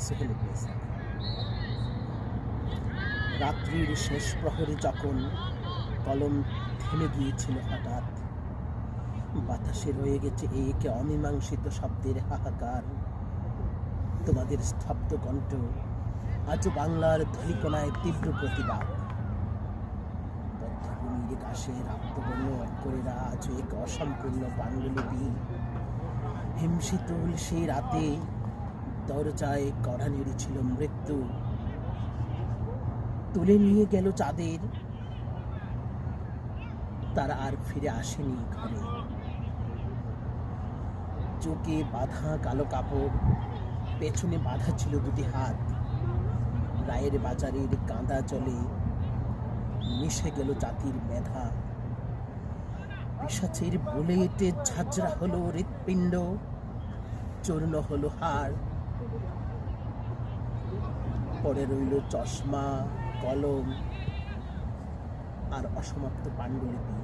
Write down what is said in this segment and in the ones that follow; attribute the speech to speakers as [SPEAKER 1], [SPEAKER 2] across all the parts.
[SPEAKER 1] সোহেল ইবনে রাত্রির শেষ প্রহরে যখন কলম থেমে গিয়েছিল, হঠাৎ বাতাসে রয়ে গেছে এক অমীমাংসিত শব্দের হাহাকার। তোমাদের স্তব্ধ কণ্ঠ আজ বাংলার ধলিকণায় তীব্র প্রতিবাদ। বদ্ধভূমির কাশে রক্তবর্ণ অক্ষরেরা আজ এক অসম্পূর্ণ পাণ্ডুলিপি। হিমশীতল সেই রাতে দরজায় কড়া নেড়েছিল মৃত্যু। তুলে নিয়ে গেল চাঁদের, তারা আর ফিরে আসেনি ঘরে। চোখে বাঁধা কালো কাপড়, পেছনে বাঁধা ছিল দুটি হাত। রায়ের বাজারের কাঁদা জলে মিশে গেল জাতির মেধা। পিশাচের বুলেটে ঝাঁঝরা হলো হৃৎপিণ্ড, চূর্ণ হলো হাড়। পড়ে রইল চশমা, কলম আর অসমাপ্ত পাণ্ডুলিপি।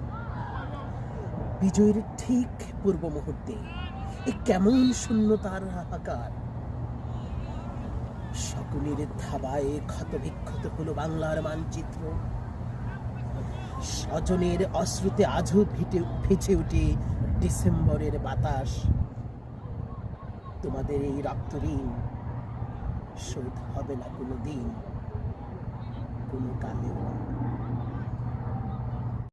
[SPEAKER 1] বিজয়ের ঠিক পূর্ব মুহূর্তে এ কেমন শূন্যতার হাহাকার। শকুনের ধাবায় ক্ষতবিক্ষত হলো বাংলার মানচিত্র। স্বজনের অশ্রুতে আজও ভেসে উঠে ডিসেম্বরের বাতাস। তোমাদের এই রক্ত ঋণ শোধ হবে না কোনো দিন, কোনো কালেও।